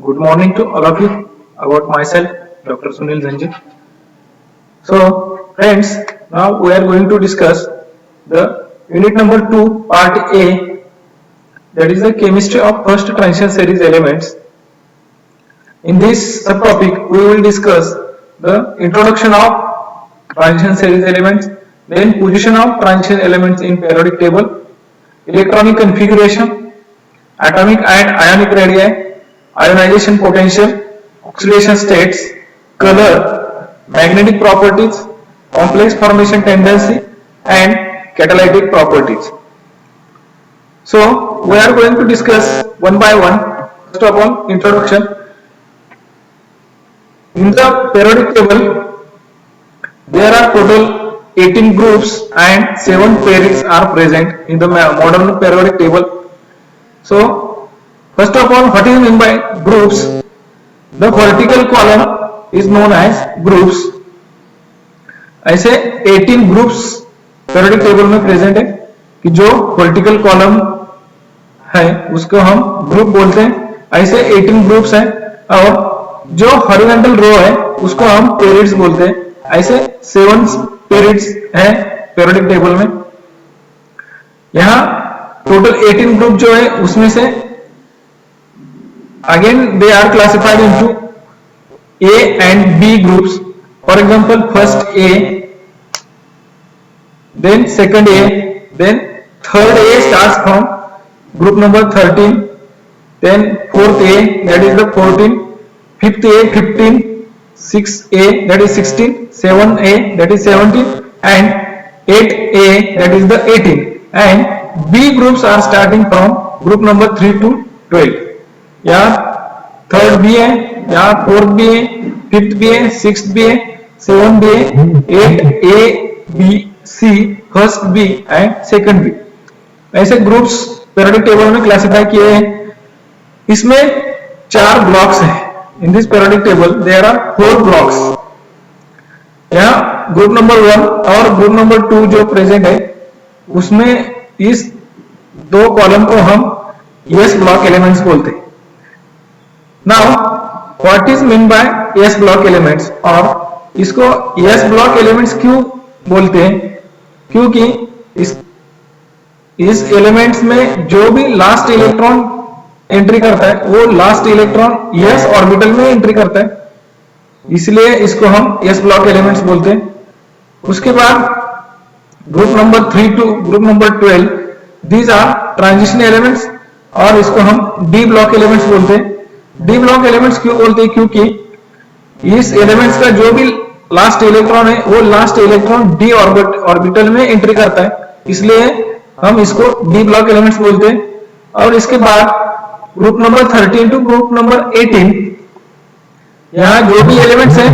Good morning to all of you. About myself, Dr. Sunil Zanjit. So, friends, now we are going to discuss the unit number 2, part A, that is the chemistry of first transition series elements. In this subtopic, we will discuss the introduction of transition series elements, then position of transition elements in periodic table, electronic configuration, atomic and ionic radii, ionization potential, oxidation states, color, magnetic properties, complex formation tendency, and catalytic properties. So we are going to discuss one by one. First of all, introduction. In the periodic table, there are total 18 groups and 7 pairings are present in the modern periodic table. So, first of all, what is meant by groups? The vertical column is known as groups. ऐसे 18 groups periodic table में present है कि जो vertical column है उसको हम group बोलते हैं. ऐसे 18 ग्रुप्स हैं और जो हॉरिजॉन्टल रो है उसको हम पेरिड्स बोलते हैं. ऐसे 7 पेरिड्स हैं periodic टेबल में. यहाँ टोटल 18 ग्रुप जो है उसमें से again they are classified into A and B groups. For example, first A, then second A, then third A starts from group number 13, then fourth A, that is the 14, fifth A 15, sixth A, that is 16, 7A, that is 17, and 8A, that is the 18. And B groups are starting from group number 3 to 12. यहाँ third B है, यहाँ fourth B है, fifth B है, sixth B है, seven B है, 8A, B, C, first B and second B. ऐसे groups periodic table में classify किए हैं. इसमें 4 ब्लॉक्स हैं. In this periodic table there are 4 blocks. यहाँ ग्रुप नंबर 1 और ग्रुप नंबर 2 जो प्रेजेंट है उसमें इस 2 कॉलम को हम S ब्लॉक एलिमेंट्स बोलते हैं. Now, what is meant by S block elements? और इसको S block elements क्यों बोलते हैं? क्योंकि इस एलिमेंट्स में जो भी लास्ट इलेक्ट्रॉन एंट्री करता है वो लास्ट इलेक्ट्रॉन S ऑर्बिटल में एंट्री करता है, इसलिए इसको हम S block elements बोलते हैं. उसके बाद group number 3 to group number 12, these are transition elements और इसको हम D block elements बोलते हैं. डी ब्लॉक एलिमेंट्स क्यों बोलते हैं? क्योंकि इस एलिमेंट्स का जो भी लास्ट इलेक्ट्रॉन है वो लास्ट इलेक्ट्रॉन डी ऑर्बिटल में एंट्री करता है, इसलिए हम इसको डी ब्लॉक एलिमेंट्स बोलते हैं. और इसके बाद group number 13 to group number 18, यहाँ जो भी एलिमेंट्स हैं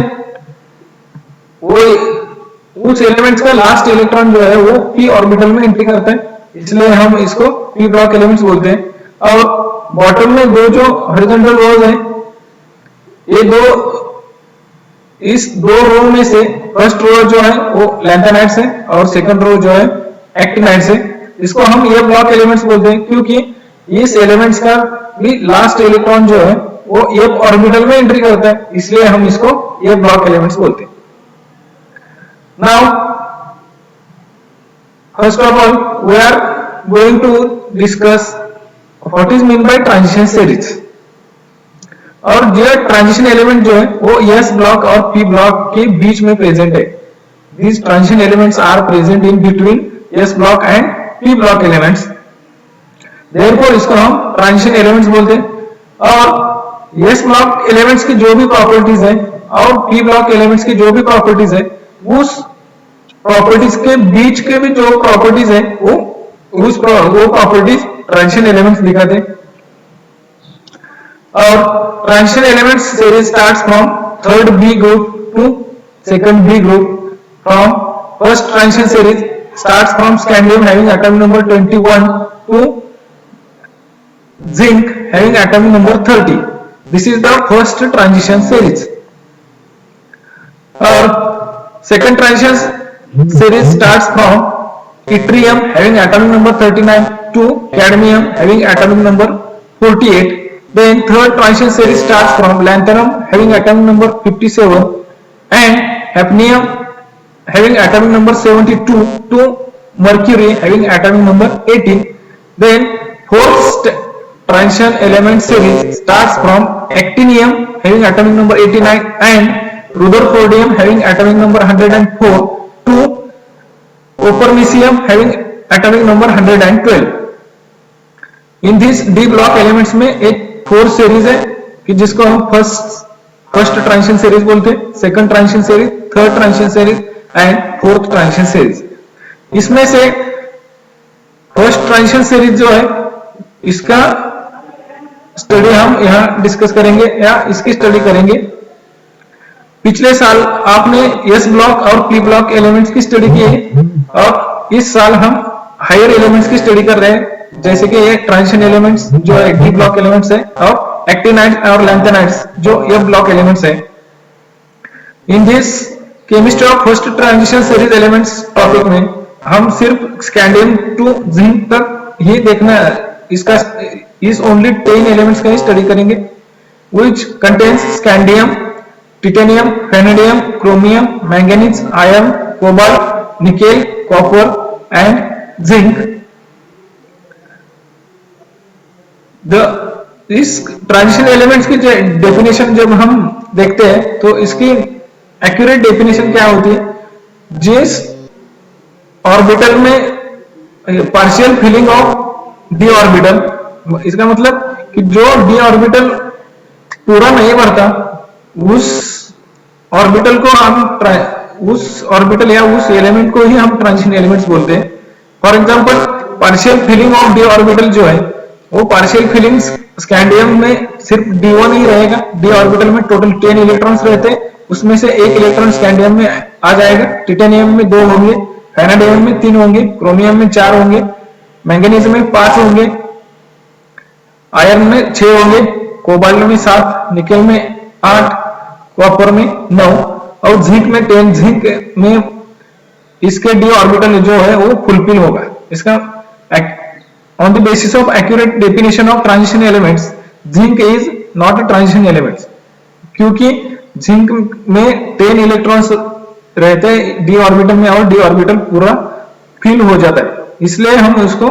वो उस एलिमेंट्स का लास्ट इलेक्ट्रॉन जो है वो पी ऑर्बिटल में एंट्री करता है, इसलिए हम इसको पी ब्लॉक एलिमेंट्स बोलते हैं. और बॉटम में दो जो हॉरिजॉन्टल रोज हैं, ये इस दो रो में से फर्स्ट रो जो है वो लैंथेनाइड्स है और सेकंड रो जो है एक्टिनाइड्स है. इसको हम ये ब्लॉक एलिमेंट्स बोलते हैं क्योंकि इस एलिमेंट्स का भी लास्ट इलेक्ट्रॉन जो है वो ये ऑर्बिटल में एंट्री करता है, इसलिए हम इसको ये ब्लॉक एलिमेंट्स बोलते हैं. Now first of all we are going to discuss What is meant by transition series? और जो ट्रांजिशन एलिमेंट जो है वो S ब्लॉक और P ब्लॉक के बीच में प्रेजेंट है. These transition elements are present in between S block and P block elements. Therefore इसको हम ट्रांजिशन एलिमेंट्स बोलते हैं. और S ब्लॉक एलिमेंट्स की जो भी प्रॉपर्टीज है और P ब्लॉक एलिमेंट्स की जो भी प्रॉपर्टीज है उस प्रॉपर्टीज के बीच के भी जो प्रॉपर्टीज है वो प्रॉपर्टीज ट्रांजिशन एलिमेंट्स दिखाते हैं. और transition elements series starts from third B group to second B group. From first transition series starts from scandium having atomic number 21 to zinc having atomic number 30. This is the first transition series. और second transition series starts from yttrium having atomic number 39 to cadmium having atomic number 48. Then third transition series starts from lanthanum having atomic number 57 and hafnium having atomic number 72 to mercury having atomic number 18. Then fourth transition element series starts from actinium having atomic number 89 and rutherfordium having atomic number 104 to copernicium having atomic number 112. In this D block elements में एक four series है कि जिसको हम first transition series बोलते हैं, second transition series, third transition series and fourth transition series. इसमें से फर्स्ट ट्रांजिशन सीरीज जो है इसका स्टडी हम यहां डिस्कस करेंगे या इसकी स्टडी करेंगे. पिछले साल आपने एस ब्लॉक और पी ब्लॉक एलिमेंट्स की स्टडी की है और इस साल हम हायर एलिमेंट्स की स्टडी कर रहे हैं, जैसे कि ये ट्रांजिशन एलिमेंट्स जो है डी ब्लॉक एलिमेंट्स है और एक्टिनाइड्स और लैंथेनाइड्स जो एफ ब्लॉक एलिमेंट्स है. In this chemistry of first transition series elements topic में हम सिर्फ स्कैंडियम टू जिंक तक ही देखना है. इसका इस ओनली 10 एलिमेंट्स का ही स्टडी करेंगे which contains scandium, titanium, vanadium, chromium, manganese, iron, cobalt, nickel, copper and zinc. इस ट्रांजिशन एलिमेंट्स की डेफिनेशन जब हम देखते हैं तो इसकी एक्यूरेट डेफिनेशन क्या होती है, जिस ऑर्बिटल में partial filling of D orbital, इसका मतलब कि जो डी ऑर्बिटल पूरा नहीं भरता उस ऑर्बिटल को हम उस ऑर्बिटल या उस एलिमेंट को ही हम ट्रांजिशन एलिमेंट्स बोलते हैं. For example partial filling of D orbital जो है वो पार्शियल फिलिंग स्कैंडियम में सिर्फ D1 ही रहेगा. डी ऑर्बिटल में टोटल 10 इलेक्ट्रॉन्स रहते हैं, उसमें से एक इलेक्ट्रॉन स्कैंडियम में आ जाएगा. टिटेनियम में 2 होंगे, वेनेडियम में 3 होंगे, क्रोमियम में 4 होंगे, मैंगनीज में 5 होंगे, आयरन में 6 होंगे, कोबाल्ट में 7, निकेल में 8, कॉपर में 9 और जिंक में 10. जिंक में इसके डी ऑर्बिटल जो है वो फुलफिल होगा. इसका on the basis of accurate definition of transition elements, zinc is not a transition elements, क्योंकि जिंक में 10 इलेक्ट्रॉन्स रहते हैं डी ऑर्बिटल में और डी ऑर्बिटल पूरा फिल हो जाता है, इसलिए हम उसको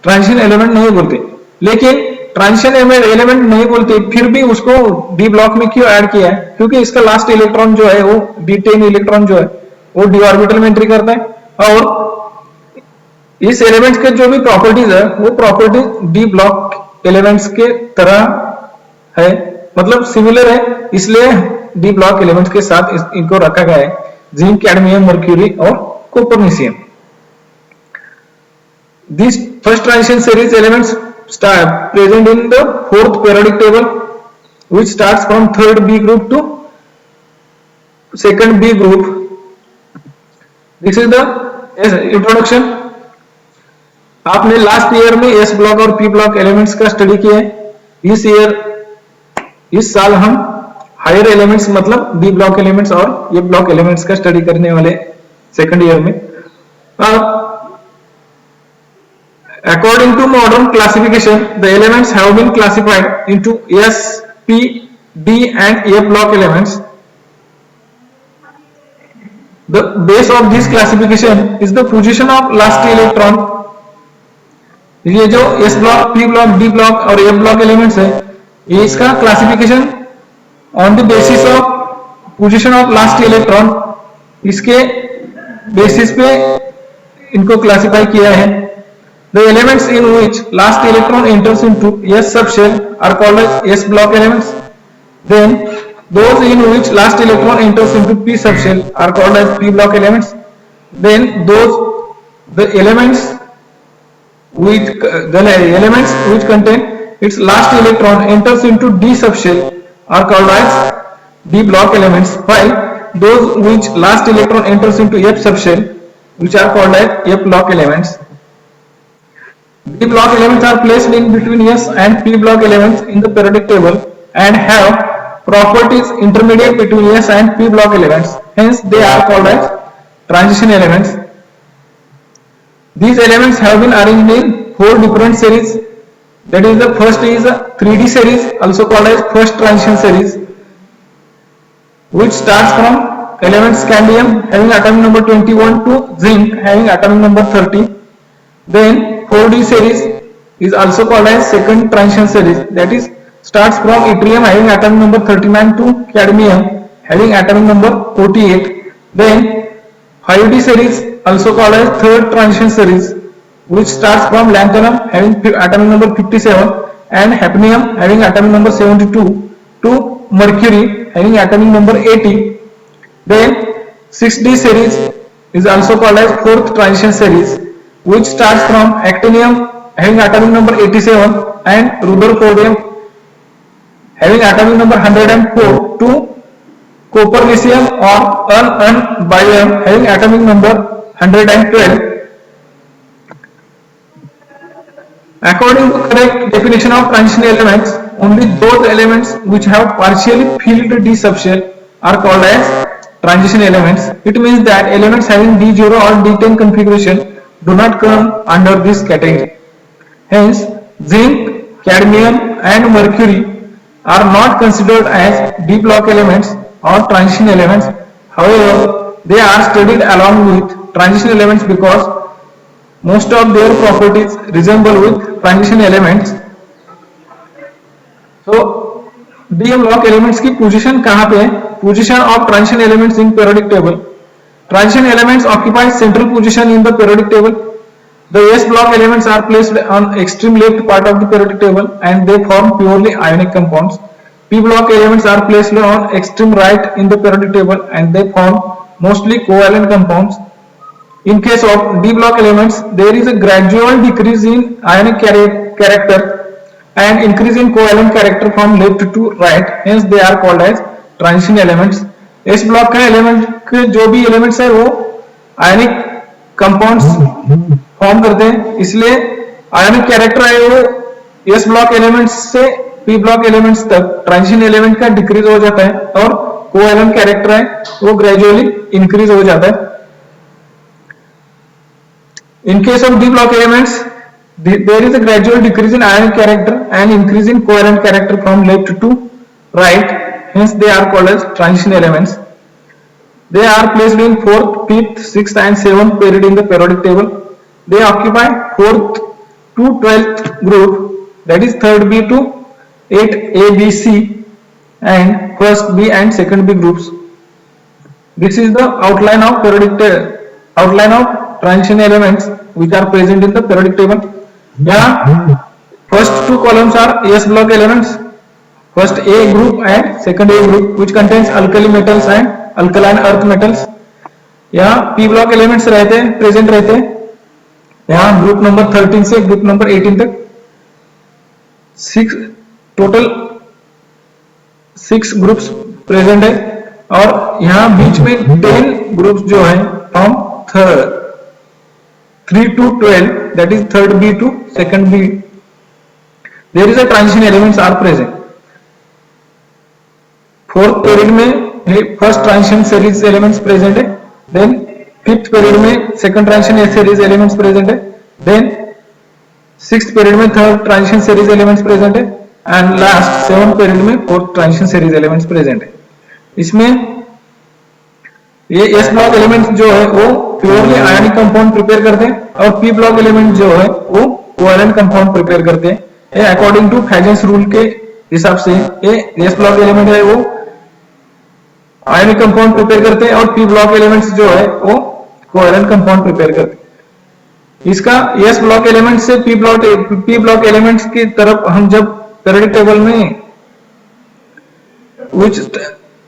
ट्रांजिशन एलिमेंट नहीं बोलते. लेकिन ट्रांजिशन एलिमेंट नहीं बोलते फिर भी उसको डी ब्लॉक में क्यों ऐड किया है, क्योंकि इसका लास्ट इलेक्ट्रॉन जो है वो D10 इलेक्ट्रॉन जो है वो डी ऑर्बिटल में एंट्री करता है और इस एलिमेंट्स के जो भी प्रॉपर्टीज है वो प्रॉपर्टी डी ब्लॉक एलिमेंट्स के तरह है, मतलब सिमिलर है, इसलिए डी ब्लॉक एलिमेंट्स के साथ इनको रखा गया है. जिंक, कैडमियम, मर्क्यूरी और copernicium. This first transition series elements present in the fourth periodic table which starts from third B group to second B group. This is the introduction. आपने last year में S block और P block elements का study किया है. इस साल हम higher elements मतलब डी ब्लॉक एलिमेंट्स और ये ब्लॉक एलिमेंट्स का स्टडी करने वाले सेकंड ईयर में. According to modern classification the elements have been classified into S, P, D and f block elements. The base of this classification is the position of last electron. ये जो S block, P block, D block और f block elements है ये इसका classification on the basis of position of last electron, इसके basis पे इनको classify किया है. The elements in which last electron enters into S subshell are called as S block elements. Then those in which last electron enters into p subshell are called as p block elements. Then the elements which contain its last electron enters into d subshell are called as d block elements, while those which last electron enters into f subshell which are called as f block elements. d block elements are placed in between s and p block elements in the periodic table and have properties intermediate between S and P block elements, hence they are called as transition elements. These elements have been arranged in 4 different series That is the first is a 3D series, also called as first transition series, which starts from element scandium having atomic number 21 to zinc having atomic number 30. Then 4D series is also called as second transition series, that is starts from yttrium having atomic number 39 to cadmium having atomic number 48. Then 5D series also called as third transition series, which starts from lanthanum having atomic number 57 and hafnium having atomic number 72 to mercury having atomic number 80. Then 6D series is also called as fourth transition series, which starts from actinium having atomic number 87 and rutherfordium having atomic number 104 to copernicium or barium having atomic number 112. According to correct definition of transition elements, only those elements which have partially filled d subshell are called as transition elements. It means that elements having D0 or D10 configuration do not come under this category. Hence, zinc, cadmium and mercury are not considered as d block elements or transition elements. However, they are studied along with transition elements because most of their properties resemble with transition elements. So d block elements की position कहाँ पे है? Position of transition elements in periodic table. Transition elements occupy central position in the periodic table. The s block elements are placed on extreme left part of the periodic table and they form purely ionic compounds. P block elements are placed on extreme right in the periodic table and they form mostly covalent compounds. In case of d block elements, there is a gradual decrease in ionic character and increase in covalent character from left to right. Hence they are called as transition elements. s block का element के जो भी elements है वो ionic compounds form करते हैं, इसलिए आयनिक character है वो s ब्लॉक एलिमेंट्स से p ब्लॉक एलिमेंट्स तक ट्रांजिशन एलिमेंट का डिक्रीज हो जाता है और कोवैलेंट कैरेक्टर है वो ग्रेजुअली इंक्रीज हो जाता है. In case of d block elements, there is a gradual decrease in ionic character and increase in covalent character from left to right. Hence they are called as transition elements. They are placed in 4th, 5th, 6th and 7th period in the periodic table. They occupy 4th to 12th group, that is 3rd B to 8th A, B, C and 1st B and 2nd B groups. This is the outline of transition elements which are present in the periodic table. Yeah, first two columns are s block elements, first A group and second A group, which contains alkali metals and alkaline earth metals. यहाँ p block elements रहते हैं, present रहते हैं यहाँ group number 13 से group number 18 तक. 6 groups present है और यहाँ बीच में 10 ग्रुप्स जो है from 3 to 12, that is 3rd B to 2nd B. There is a transition elements are present. 4th period में first transition series elements present है, then 5th period में second transition series elements present है, then 6th period में third transition series elements present है and last 7th period में 4th transition series elements present है. इसमें ये s ब्लॉक एलिमेंट जो है वो प्योरली आयनिक कंपाउंड प्रिपेयर करते हैं और p ब्लॉक एलिमेंट जो है वो कोवैलेंट कंपाउंड प्रिपेयर करते हैं. ये अकॉर्डिंग टू फैजेंस रूल के हिसाब से ये s ब्लॉक एलिमेंट है वो आयनिक कंपाउंड प्रिपेयर करते हैं और p ब्लॉक एलिमेंट्स जो है वो कोवैलेंट कंपाउंड प्रिपेयर करते हैं. इसका s ब्लॉक एलिमेंट से p ब्लॉक एलिमेंट्स की तरफ हम जब पीरियोडिक टेबल में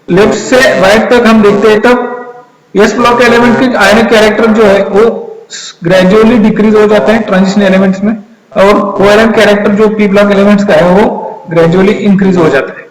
लेफ्ट से राइट तक हम देखते हैं तब s ब्लॉक एलिमेंट की आयनिक कैरेक्टर जो है वो ग्रेजुअली डिक्रीज हो जाता है ट्रांजिशन एलिमेंट्स में और कोवैलेंट कैरेक्टर जो p ब्लॉक एलिमेंट्स का है वो ग्रेजुअली इंक्रीज हो जाता है.